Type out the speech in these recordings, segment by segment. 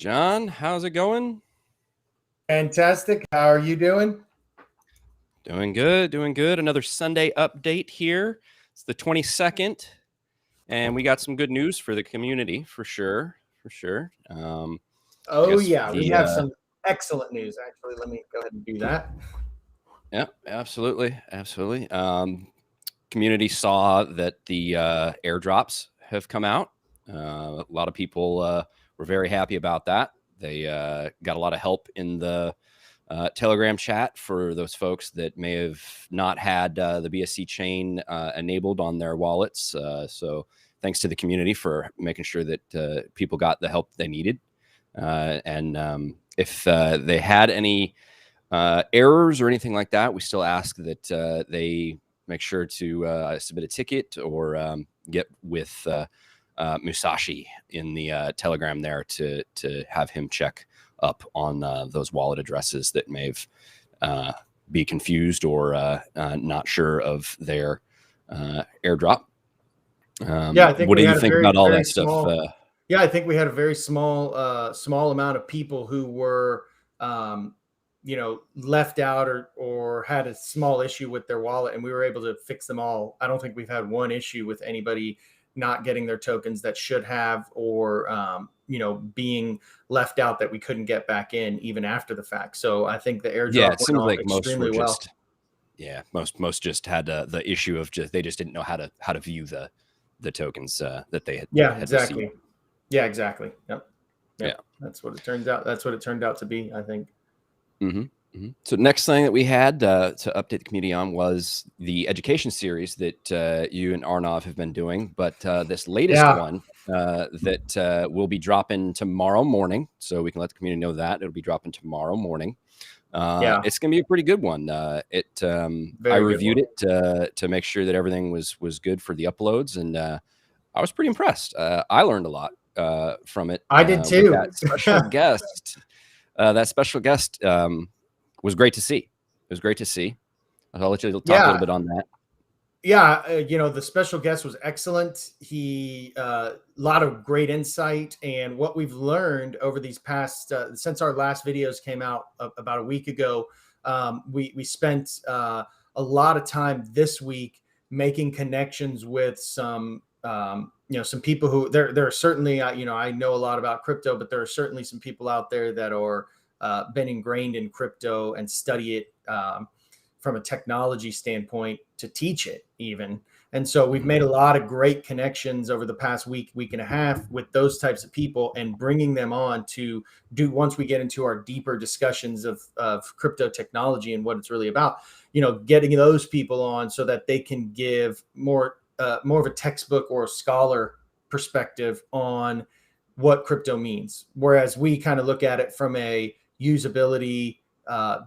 John, how's it going? Fantastic. How are you doing? Doing good, doing good. Another Sunday update here. It's the 22nd, and we got some good news for the community, for sure, for sure. I Oh, guess yeah. We have some excellent news, actually. Let me go ahead and do that. Yeah, absolutely, absolutely. Community saw that the airdrops have come out. A lot of people were very happy about that. They got a lot of help in the Telegram chat for those folks that may have not had the BSC chain enabled on their wallets. So thanks to the community for making sure that people got the help they needed. And if they had any errors or anything like that, we still ask that they make sure to submit a ticket or get with Musashi in the Telegram there to have him check up on those wallet addresses that may have be confused or not sure of their airdrop. Yeah, I think what do we you had a think very, about all very that stuff? small. Yeah, I think we had a very small amount of people who were, left out or had a small issue with their wallet, and we were able to fix them all. I don't think we've had one issue with anybody not getting their tokens that should have, or being left out that we couldn't get back in even after the fact. So I think the airdrop Yeah, it went seems off like most were extremely well. just most just had the issue of they just didn't know how to view the tokens that they had Exactly. received. Yeah, exactly. Yep. Yeah. That's what it turns out. That's what it turned out to be, I think. So next thing that we had to update the community on was the education series that you and Arnav have been doing, but this latest one that will be dropping tomorrow morning, so we can let the community know that it'll be dropping tomorrow morning. It's gonna be a pretty good one. I reviewed it to make sure that everything was good for the uploads, and I was pretty impressed. I learned a lot from it. I did too. That special guest. That special guest was great to see. It was great to see. I'll let you talk a little bit on that. Yeah, the special guest was excellent. He a lot of great insight, and what we've learned over these past since our last videos came out about a week ago, we spent a lot of time this week making connections with some some people who there are certainly I know a lot about crypto, but there are certainly some people out there that are been ingrained in crypto and study it from a technology standpoint to teach it even. And so we've made a lot of great connections over the past week and a half with those types of people, and bringing them on to do, once we get into our deeper discussions of crypto technology and what it's really about, getting those people on so that they can give more of a textbook or a scholar perspective on what crypto means. Whereas we kind of look at it from a usability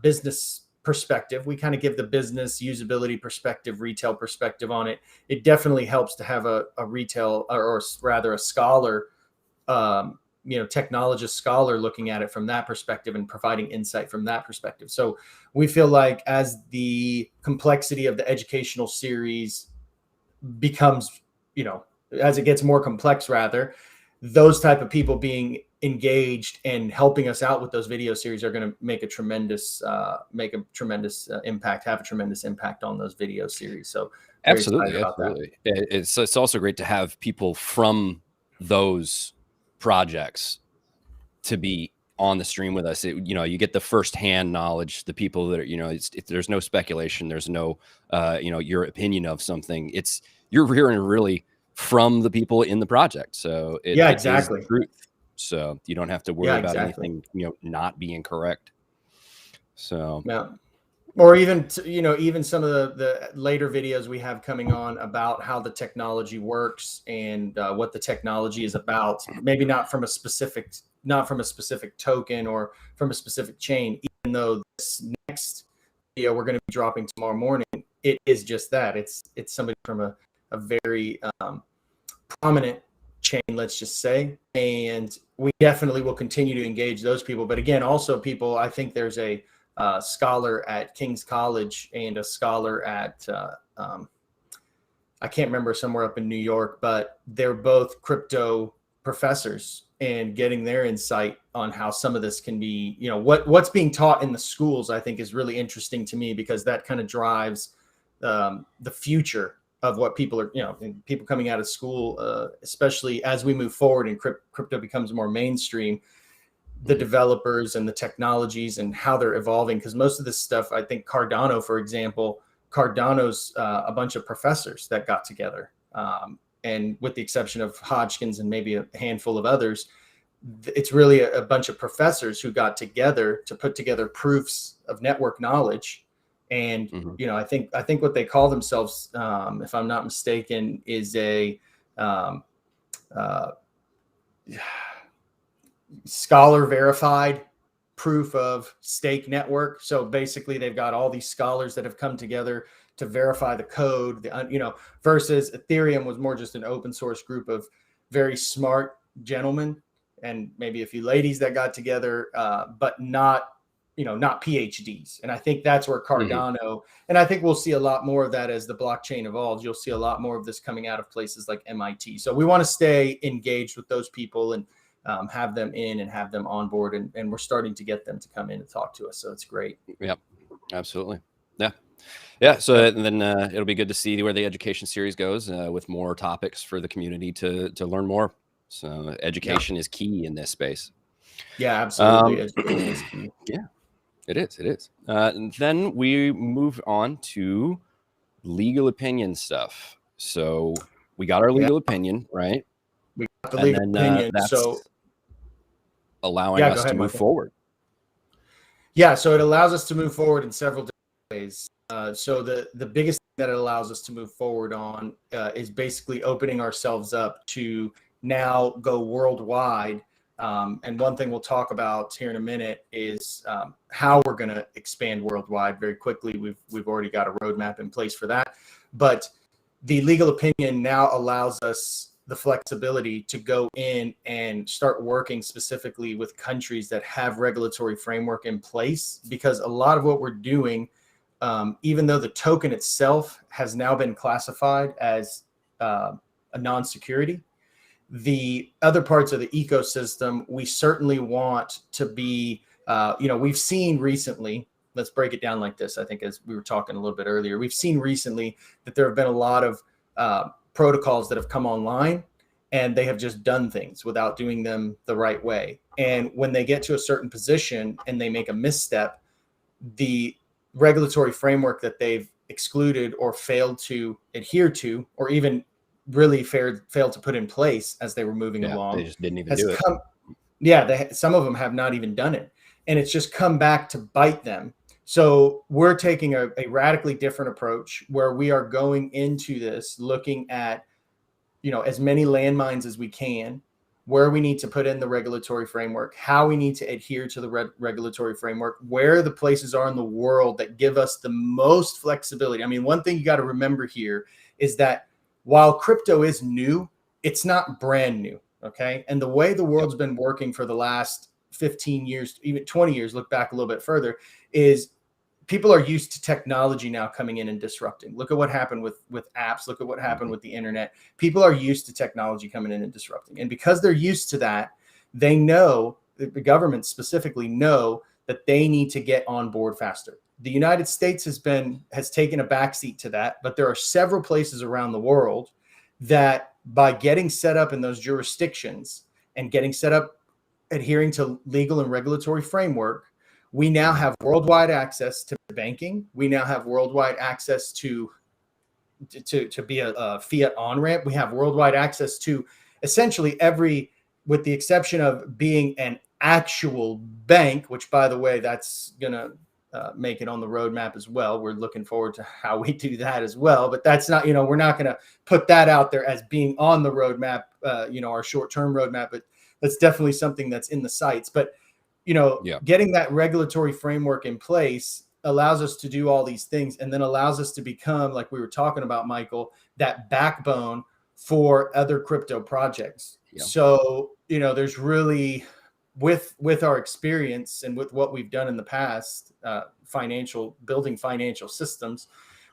business perspective. We kind of give the business usability perspective, retail perspective on it. It definitely helps to have a retail, or rather a scholar, technologist scholar looking at it from that perspective and providing insight from that perspective. So we feel like as the complexity of the educational series becomes, as it gets more complex, rather, those type of people being engaged and helping us out with those video series are going to make a tremendous impact, have a tremendous impact on those video series. So absolutely. It's also great to have people from those projects to be on the stream with us. You get the firsthand knowledge, the people that are, there's no speculation, there's no your opinion of something. You're hearing really from the people in the project. So it is the truth. So you don't have to worry about anything, not being correct. So or even even some of the later videos we have coming on about how the technology works and what the technology is about. Maybe not from a specific token or from a specific chain. Even though this next video we're going to be dropping tomorrow morning, it is just that. It's somebody from a very prominent chain, let's just say, and we definitely will continue to engage those people. But again, also people, I think there's a scholar at King's College and a scholar at I can't remember, somewhere up in New York, but they're both crypto professors, and getting their insight on how some of this can be, what's being taught in the schools, I think is really interesting to me, because that kind of drives the future of what people are, people coming out of school, especially as we move forward and crypto becomes more mainstream, the developers and the technologies and how they're evolving. Because most of this stuff, I think Cardano, for example, Cardano's a bunch of professors that got together. And with the exception of Hodgkins and maybe a handful of others, it's really a bunch of professors who got together to put together proofs of network knowledge. And, I think what they call themselves, if I'm not mistaken, is a scholar verified proof of stake network. So basically they've got all these scholars that have come together to verify the code, versus Ethereum was more just an open source group of very smart gentlemen and maybe a few ladies that got together, but not PhDs. And I think that's where Cardano, and I think we'll see a lot more of that as the blockchain evolves. You'll see a lot more of this coming out of places like MIT. So we want to stay engaged with those people and have them in and have them on board. And we're starting to get them to come in and talk to us. So it's great. Yep, absolutely. Yeah. Yeah. So then it'll be good to see where the education series goes with more topics for the community to learn more. So education is key in this space. Yeah, absolutely. Education is key. Yeah, it is. It is. And then we move on to legal opinion stuff. So we got our legal opinion, right? We got the legal opinion. That's so allowing us to move forward. Yeah. So it allows us to move forward in several different ways. So the biggest thing that it allows us to move forward on is basically opening ourselves up to now go worldwide. And one thing we'll talk about here in a minute is how we're going to expand worldwide very quickly. We've already got a roadmap in place for that. But the legal opinion now allows us the flexibility to go in and start working specifically with countries that have regulatory framework in place, because a lot of what we're doing, even though the token itself has now been classified as a non-security, the other parts of the ecosystem, we certainly want to be, we've seen recently, let's break it down like this. I think as we were talking a little bit earlier, we've seen recently that there have been a lot of protocols that have come online and they have just done things without doing them the right way. And when they get to a certain position and they make a misstep, the regulatory framework that they've excluded or failed to adhere to, or even really failed to put in place as they were moving along, they just didn't even do it. Some of them have not even done it, and it's just come back to bite them. So we're taking a radically different approach where we are going into this looking at, as many landmines as we can, where we need to put in the regulatory framework, how we need to adhere to the regulatory framework, where the places are in the world that give us the most flexibility. I mean, one thing you got to remember here is that while crypto is new, it's not brand new. Okay. And the way the world's been working for the last 15 years, even 20 years, look back a little bit further, is people are used to technology now coming in and disrupting. Look at what happened with apps. Look at what happened with the internet. People are used to technology coming in and disrupting. And because they're used to that, they know, the governments specifically know, that they need to get on board faster. The United States has taken a backseat to that, but there are several places around the world that, by getting set up in those jurisdictions and getting set up adhering to legal and regulatory framework, we now have worldwide access to banking. We now have worldwide access to be a Fiat Onramp. We have worldwide access to essentially every, with the exception of being an actual bank, which, by the way, that's going to make it on the roadmap as well. We're looking forward to how we do that as well. But that's not, we're not going to put that out there as being on the roadmap, our short-term roadmap. But that's definitely something that's in the sights. But getting that regulatory framework in place allows us to do all these things, and then allows us to become, like we were talking about, Michael, that backbone for other crypto projects. Yeah. So, there's really, with our experience and with what we've done in the past, building financial systems,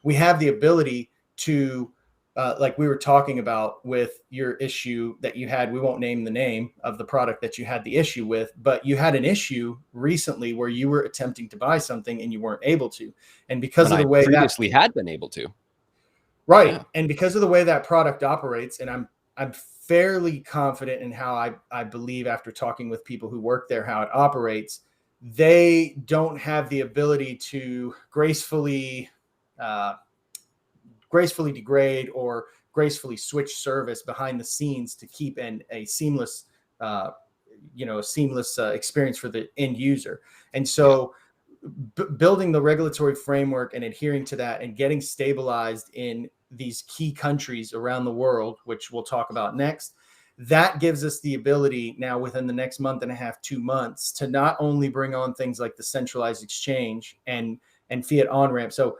we have the ability to like we were talking about with your issue that you had. We won't name the name of the product that you had the issue with, but you had an issue recently where you were attempting to buy something and you weren't able to. And because When of the I way previously had been able to. right. Yeah. And because of the way that product operates, and I'm fairly confident in how I believe after talking with people who work there, how it operates, they don't have the ability to gracefully degrade or gracefully switch service behind the scenes to keep a seamless experience for the end user. And so building the regulatory framework and adhering to that and getting stabilized in these key countries around the world, which we'll talk about next, that gives us the ability now within the next month and a half, 2 months, to not only bring on things like the centralized exchange and Fiat Onramp. So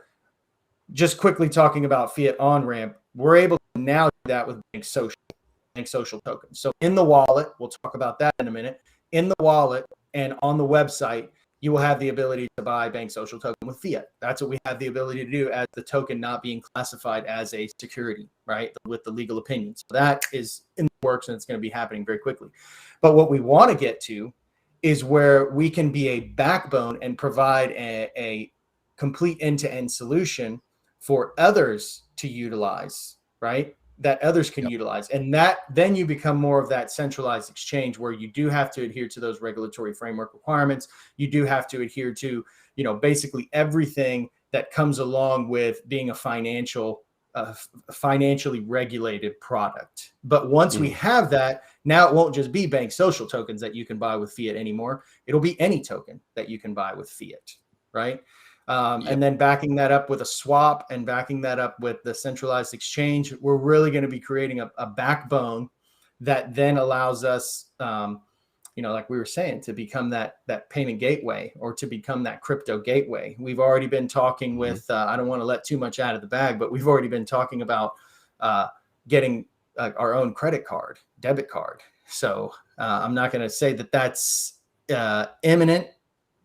just quickly talking about Fiat Onramp, we're able to now do that with Bank Social tokens. So in the wallet, we'll talk about that in a minute. In the wallet and on the website, you will have the ability to buy Bank Social token with fiat. That's what we have the ability to do as the token not being classified as a security, right? With the legal opinion. So that is in the works and it's going to be happening very quickly. But what we want to get to is where we can be a backbone and provide a complete end-to-end solution for others to utilize, right? That others can utilize. And that then you become more of that centralized exchange where you do have to adhere to those regulatory framework requirements. You do have to adhere to, basically everything that comes along with being a financially regulated product. But once we have that, now it won't just be Bank Social tokens that you can buy with fiat anymore. It'll be any token that you can buy with fiat, right? And then backing that up with a swap and backing that up with the centralized exchange, we're really going to be creating a backbone that then allows us, like we were saying, to become that payment gateway or to become that crypto gateway. We've already been talking with, I don't want to let too much out of the bag, but we've already been talking about getting our own debit card. So I'm not going to say that that's imminent,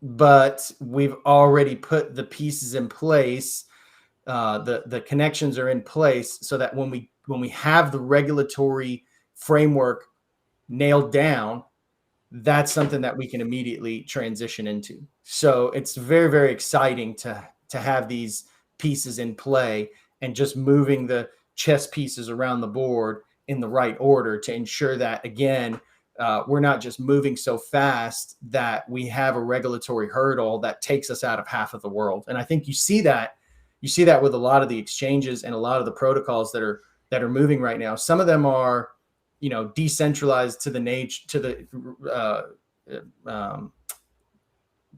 but we've already put the pieces in place. The connections are in place so that when we have the regulatory framework nailed down, that's something that we can immediately transition into. So it's very, very exciting to have these pieces in play and just moving the chess pieces around the board in the right order to ensure that, again, we're not just moving so fast that we have a regulatory hurdle that takes us out of half of the world. And I think you see that with a lot of the exchanges and a lot of the protocols that are moving right now. Some of them are, decentralized to the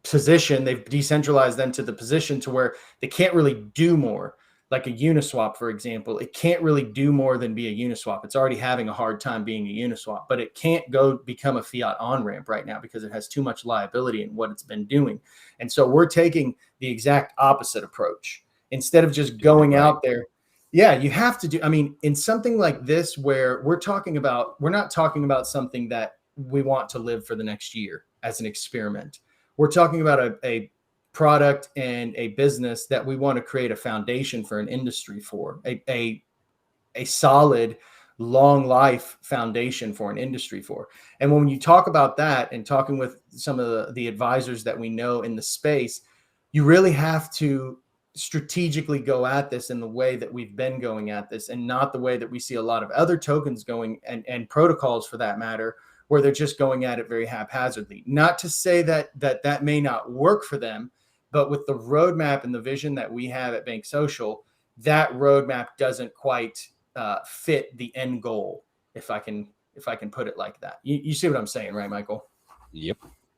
position. They've decentralized them to the position to where they can't really do more. Like a Uniswap, for example, it can't really do more than be a Uniswap. It's already having a hard time being a Uniswap, but it can't go become a Fiat Onramp right now because it has too much liability in what it's been doing. And so we're taking the exact opposite approach. Instead of just going out there, you have to do, in something like this where we're not talking about something that we want to live for the next year as an experiment. We're talking about a product and a business that we want to create a foundation for an industry for, a solid long life foundation for an industry for. And when you talk about that and talking with some of the advisors that we know in the space, you really have to strategically go at this in the way that we've been going at this and not the way that we see a lot of other tokens going and protocols for that matter, where they're just going at it very haphazardly. Not to say that may not work for them, but with the roadmap and the vision that we have at Bank Social, that roadmap doesn't quite fit the end goal, if I can put it like that. You see what I'm saying, right, Michael? Yep.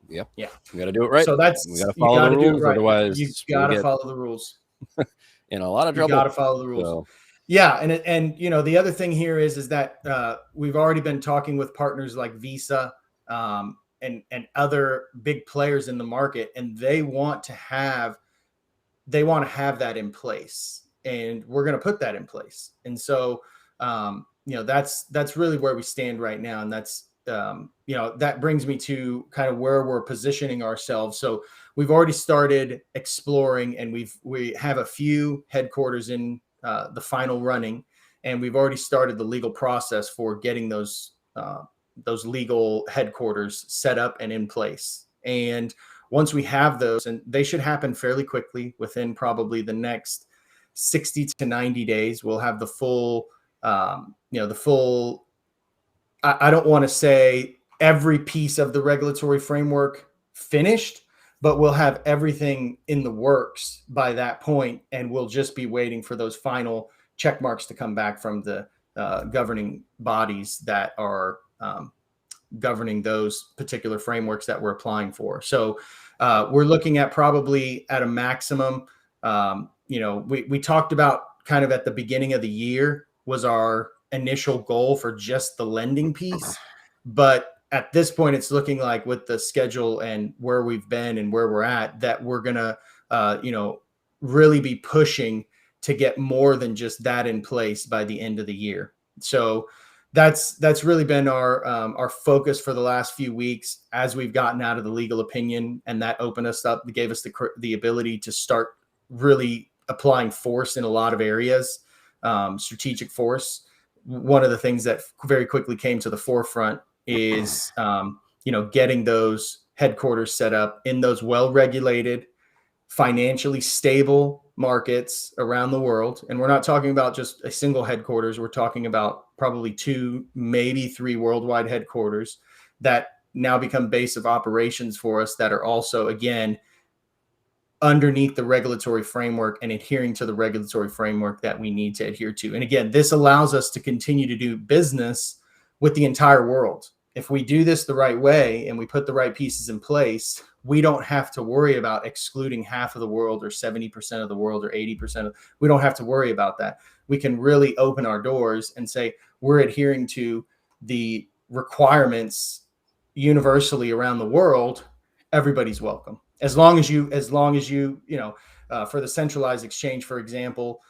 Yeah. We got to do it right. So we got to follow the rules, right. Otherwise you got to follow the rules. In a lot of trouble. You got to follow the rules. So. Yeah, and the other thing here is that we've already been talking with partners like Visa and other big players in the market, and they want to have that in place, and we're going to put that in place. And so that's really where we stand right now, and that's that brings me to kind of where we're positioning ourselves. So we've already started exploring, and we have a few headquarters in the final running, and we've already started the legal process for getting those legal headquarters set up and in place. And once we have those, and they should happen fairly quickly, within probably the next 60 to 90 days, we'll have the full, I don't want to say every piece of the regulatory framework finished, but we'll have everything in the works by that point, and we'll just be waiting for those final check marks to come back from the governing bodies that are governing those particular frameworks that we're applying for. So we're looking at probably at a maximum, we talked about kind of at the beginning of the year was our initial goal for just the lending piece. But at this point, it's looking like with the schedule and where we've been and where we're at, that we're going to, really be pushing to get more than just that in place by the end of the year. So that's really been our focus for the last few weeks as we've gotten out of the legal opinion, and that opened us up, gave us the ability to start really applying force in a lot of areas, strategic force. One of the things that very quickly came to the forefront is, getting those headquarters set up in those well-regulated, financially stable markets around the world. And we're not talking about just a single headquarters. We're talking about probably 2, maybe 3 worldwide headquarters that now become base of operations for us, that are also, again, underneath the regulatory framework and adhering to the regulatory framework that we need to adhere to. And again, this allows us to continue to do business with the entire world. If we do this the right way and we put the right pieces in place, we don't have to worry about excluding half of the world or 70% of the world or 80%. We don't have to worry about that. We can really open our doors and say, we're adhering to the requirements universally around the world. Everybody's welcome. As long as you, for the centralized exchange, for example,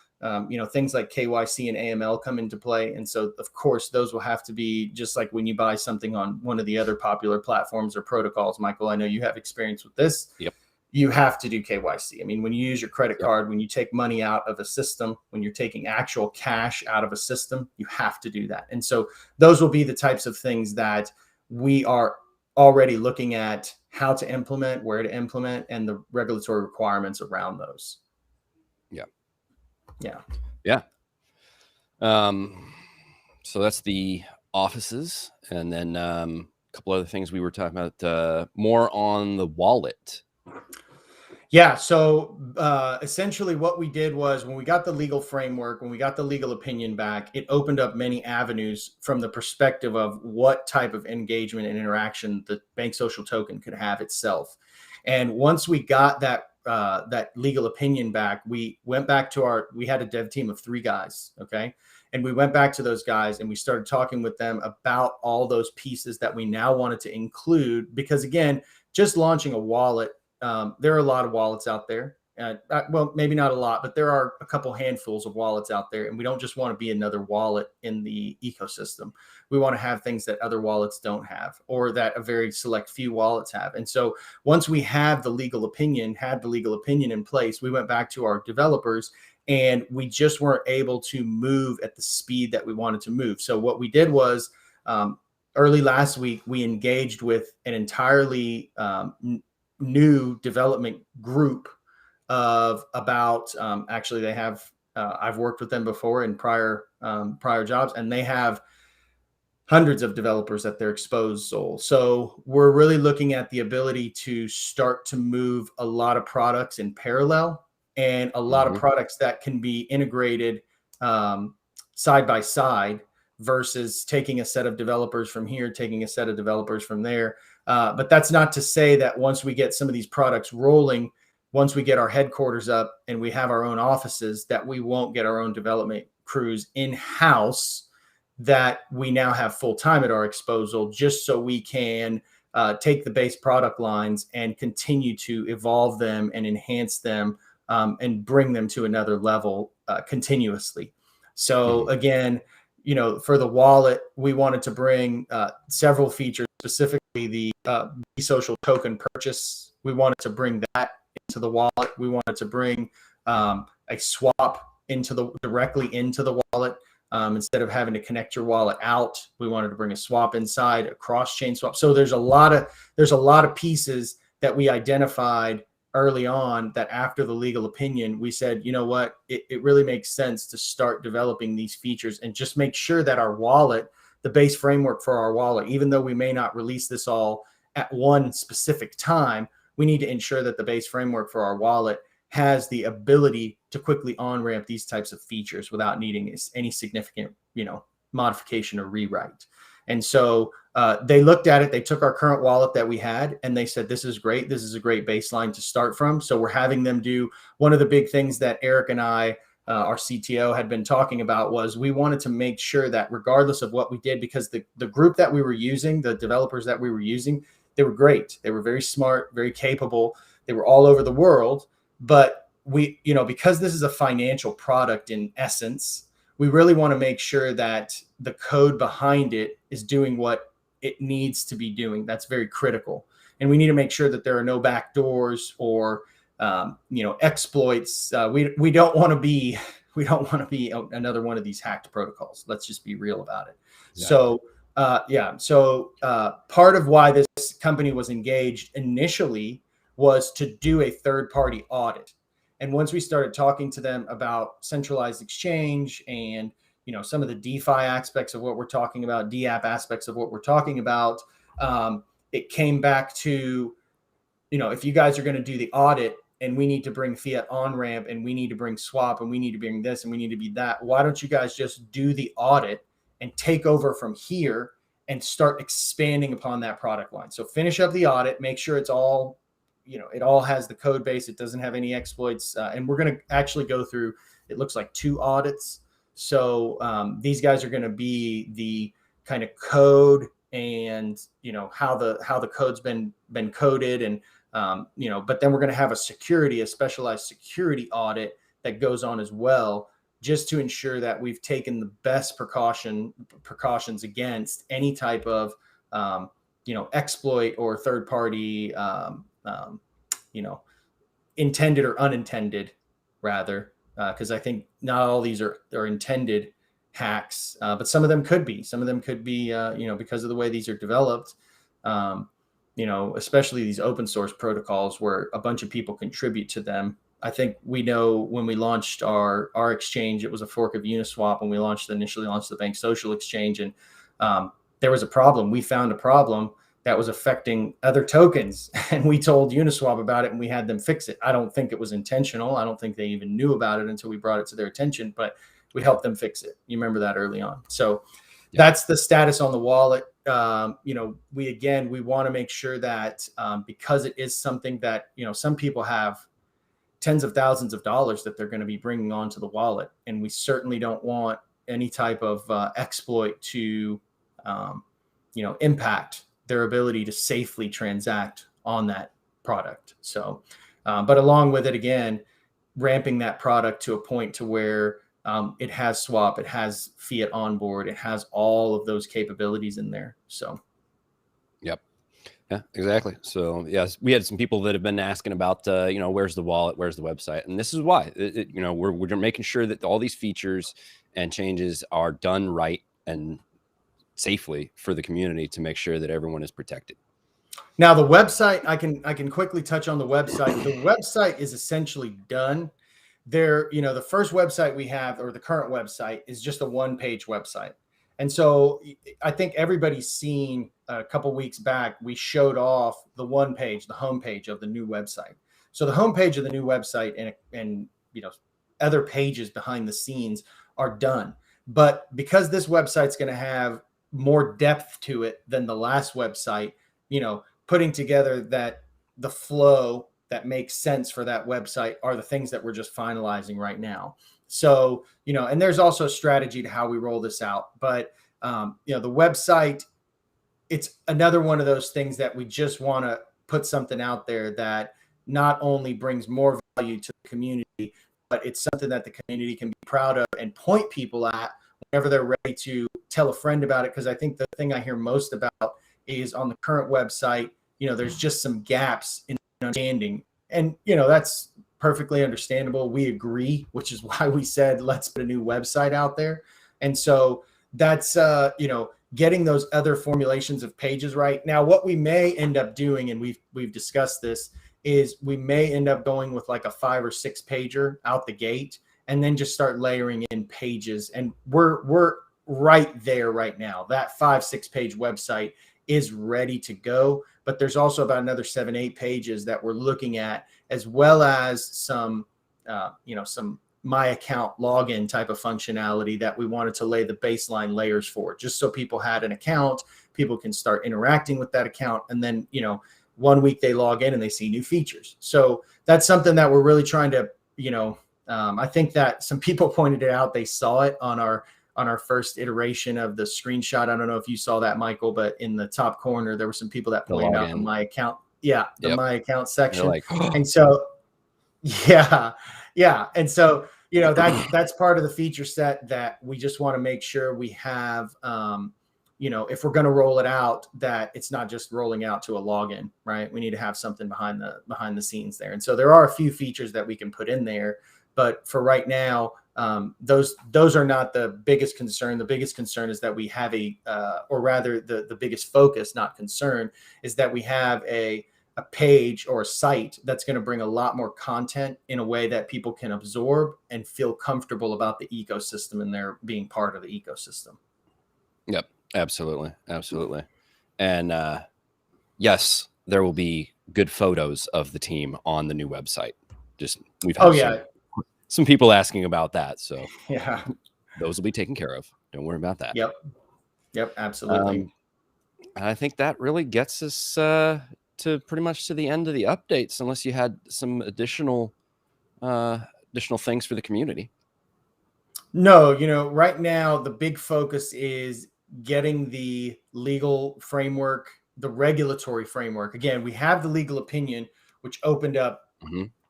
things like KYC and AML come into play. And so, of course, those will have to be just like when you buy something on one of the other popular platforms or protocols. Michael, I know you have experience with this. Yep. You have to do KYC. I mean, when you use your credit card, when you take money out of a system, when you're taking actual cash out of a system, you have to do that. And so those will be the types of things that we are already looking at how to implement, where to implement, and the regulatory requirements around those. Yeah. So that's the offices. And then a couple other things we were talking about, more on the wallet. Yeah. So essentially what we did was, when we got the legal framework, when we got the legal opinion back, it opened up many avenues from the perspective of what type of engagement and interaction the Bank Social token could have itself. And once we got that legal opinion back, we went back to we had a dev team of 3 guys. Okay. And we went back to those guys and we started talking with them about all those pieces that we now wanted to include, because again, just launching a wallet, there are a lot of wallets out there. Well, maybe not a lot, but there are a couple handfuls of wallets out there. And we don't just want to be another wallet in the ecosystem. We want to have things that other wallets don't have, or that a very select few wallets have. And so once we had the legal opinion in place, we went back to our developers and we just weren't able to move at the speed that we wanted to move. So what we did was, early last week, we engaged with an entirely new development group of about, actually they have, I've worked with them before in prior jobs, and they have hundreds of developers at their disposal. So we're really looking at the ability to start to move a lot of products in parallel, and a lot of products that can be integrated side by side, versus taking a set of developers from here, taking a set of developers from there. But that's not to say that once we get some of these products rolling, once we get our headquarters up and we have our own offices, that we won't get our own development crews in-house that we now have full-time at our disposal, just so we can take the base product lines and continue to evolve them and enhance them, and bring them to another level continuously. So again, for the wallet, we wanted to bring several features, specifically the BSOCIAL token purchase. We wanted to bring that into the wallet. We wanted to bring a swap directly into the wallet. Instead of having to connect your wallet out, we wanted to bring a swap inside, a cross-chain swap. So there's a lot of pieces that we identified early on that after the legal opinion, we said, you know what, it really makes sense to start developing these features and just make sure that our wallet, the base framework for our wallet, even though we may not release this all at one specific time, we need to ensure that the base framework for our wallet has the ability to quickly on-ramp these types of features without needing any significant, modification or rewrite. And so they looked at it, they took our current wallet that we had, and they said, this is great. This is a great baseline to start from. So we're having them do one of the big things that Eric and I, our CTO, had been talking about was we wanted to make sure that regardless of what we did, because the group that we were using, the developers that we were using, they were great. They were very smart, very capable. They were all over the world. But we, because this is a financial product in essence, we really want to make sure that the code behind it is doing what it needs to be doing. That's very critical. And we need to make sure that there are no backdoors or, exploits. We don't want to be another one of these hacked protocols. Let's just be real about it. Yeah. So part of why this company was engaged initially was to do a third-party audit. And once we started talking to them about centralized exchange and, some of the DeFi aspects of what we're talking about, DApp aspects of what we're talking about, it came back to, if you guys are going to do the audit and we need to bring Fiat Onramp and we need to bring swap and we need to bring this and we need to be that, why don't you guys just do the audit and take over from here and start expanding upon that product line? So finish up the audit, make sure it's all, it all has the code base. It doesn't have any exploits. And we're going to actually go through, it looks like 2 audits. So these guys are going to be the kind of code and, how the code's been coded and, but then we're going to have a specialized security audit that goes on as well, just to ensure that we've taken the best precautions against any type of, exploit or third party, intended or unintended rather, because I think not all these are intended hacks, but some of them could be, because of the way these are developed, especially these open source protocols where a bunch of people contribute to them. I think we know when we launched our exchange, it was a fork of Uniswap when we initially launched the BSOCIAL exchange. And there was a problem. We found a problem that was affecting other tokens. And we told Uniswap about it and we had them fix it. I don't think it was intentional. I don't think they even knew about it until we brought it to their attention, but we helped them fix it. You remember that early on. So that's the status on the wallet. We want to make sure that because it is something that, some people have tens of thousands of dollars that they're going to be bringing onto the wallet. And we certainly don't want any type of exploit to, impact their ability to safely transact on that product. So, but along with it, again, ramping that product to a point to where it has swap, it has fiat on board, it has all of those capabilities in there. So, yep. Yeah, exactly. So yes, we had some people that have been asking about, where's the wallet, where's the website, and this is why. We're making sure that all these features and changes are done right and safely for the community to make sure that everyone is protected. Now the website, I can quickly touch on the website. The website is essentially done. The first website we have, or the current website, is just a one-page website. And so I think everybody's seen a couple weeks back, we showed off the one page, the homepage of the new website. So the homepage of the new website and other pages behind the scenes are done. But because this website's going to have more depth to it than the last website, putting together that the flow that makes sense for that website are the things that we're just finalizing right now. So, and there's also a strategy to how we roll this out. But, the website, it's another one of those things that we just want to put something out there that not only brings more value to the community, but it's something that the community can be proud of and point people at whenever they're ready to tell a friend about it. Because I think the thing I hear most about is on the current website, there's just some gaps in understanding. And, that's perfectly understandable. We agree, which is why we said, let's put a new website out there. And so that's, getting those other formulations of pages right. Now, what we may end up doing, and we've discussed this, is we may end up going with like a 5 or 6 pager out the gate, and then just start layering in pages. And we're right there right now. That 5-6 page website is ready to go, but there's also about another 7-8 pages that we're looking at, as well as some some my account login type of functionality that we wanted to lay the baseline layers for, just so people had an account, people can start interacting with that account, and then 1 week they log in and they see new features. So that's something that we're really trying to, I think that some people pointed it out. They saw it on our first iteration of the screenshot. I don't know if you saw that, Michael, but in the top corner, there were some people that pointed out the my account. Yeah. The my account section. Like, and so, yeah. And so, that's part of the feature set that we just want to make sure we have, if we're going to roll it out, that it's not just rolling out to a login, right? We need to have something behind the scenes there. And so there are a few features that we can put in there, but for right now, those are not the biggest concern. The biggest concern is that we have or rather the biggest focus, not concern, is that we have a page or a site that's going to bring a lot more content in a way that people can absorb and feel comfortable about the ecosystem, and they're being part of the ecosystem. Yep. Absolutely. And yes, there will be good photos of the team on the new website. We've had some people asking about that. So yeah, those will be taken care of. Don't worry about that. Yep. Absolutely. I think that really gets us to pretty much to the end of the updates, unless you had some additional things for the community. No, right now the big focus is getting the legal framework, the regulatory framework. Again, we have the legal opinion, which opened up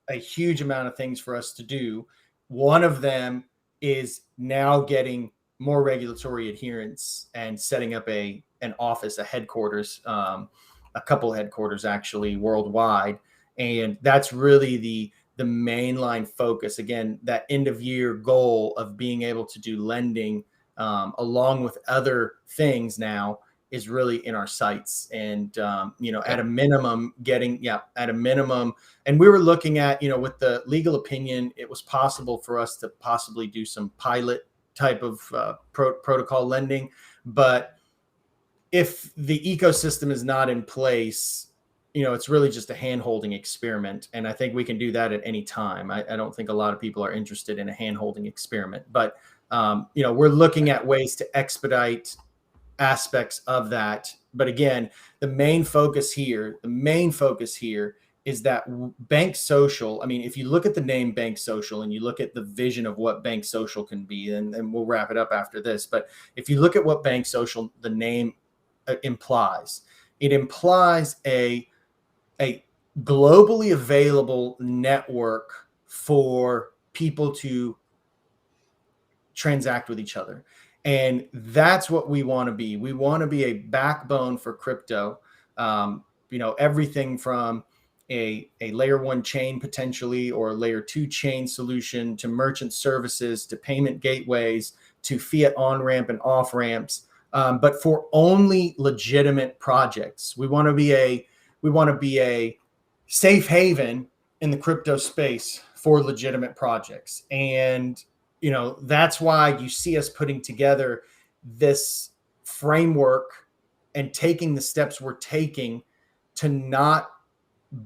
a huge amount of things for us to do. One of them is now getting more regulatory adherence and setting up an office, a headquarters, a couple headquarters actually worldwide. And that's really the mainline focus. Again, that end of year goal of being able to do lending along with other things now is really in our sights. And, at a minimum and we were looking at, with the legal opinion, it was possible for us to possibly do some pilot type of protocol lending. But if the ecosystem is not in place, it's really just a hand-holding experiment. And I think we can do that at any time. I don't think a lot of people are interested in a hand-holding experiment, but we're looking at ways to expedite aspects of that. But again, the main focus here is that Bank Social. I mean, if you look at the name Bank Social and you look at the vision of what Bank Social can be, and we'll wrap it up after this, but if you look at what Bank Social, the name implies, it implies a globally available network for people to transact with each other. And that's what we want to be. We want to be a backbone for crypto. Everything from a layer 1 chain potentially, or a layer 2 chain solution, to merchant services, to payment gateways, to Fiat on-ramp and off-ramps, but for only legitimate projects. We want to be a safe haven in the crypto space for legitimate projects. And that's why you see us putting together this framework and taking the steps we're taking to not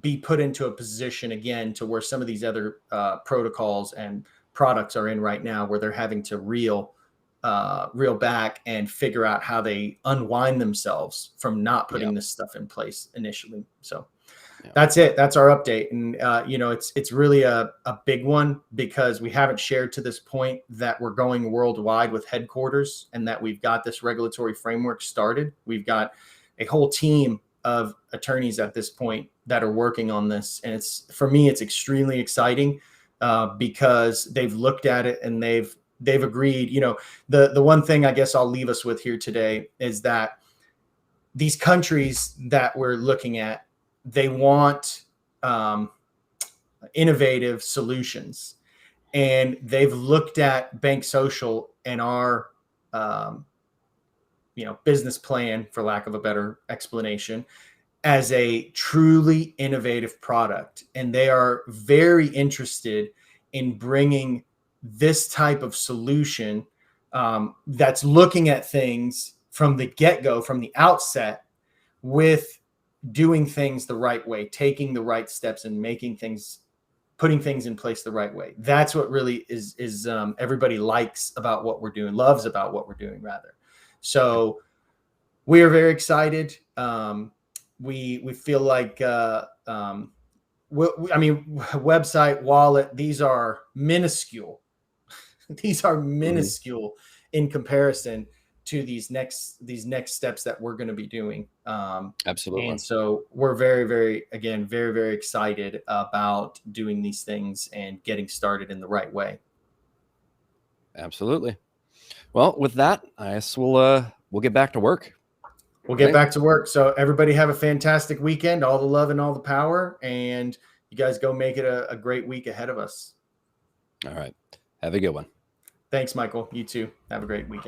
be put into a position again to where some of these other protocols and products are in right now, where they're having to reel back and figure out how they unwind themselves from not putting this stuff in place initially. So that's it. That's our update. And, it's really a big one, because we haven't shared to this point that we're going worldwide with headquarters and that we've got this regulatory framework started. We've got a whole team of attorneys at this point that are working on this. And for me, it's extremely exciting because they've looked at it and they've agreed. The one thing I guess I'll leave us with here today is that these countries that we're looking at, they want innovative solutions, and they've looked at Bank Social and our business plan, for lack of a better explanation, as a truly innovative product. And they are very interested in bringing this type of solution that's looking at things from the get-go, from the outset, with doing things the right way, taking the right steps, and putting things in place the right way. That's what really is everybody likes about what we're doing, loves about what we're doing, rather. So we are very excited. We feel like, website, wallet, these are minuscule. These are minuscule in comparison to these next steps that we're going to be doing. Absolutely. And so we're very, very excited about doing these things and getting started in the right way. Absolutely. Well, with that, I guess we'll get back to work. We'll get back to work. So everybody have a fantastic weekend, all the love and all the power, and you guys go make it a great week ahead of us. All right. Have a good one. Thanks, Michael. You too. Have a great weekend.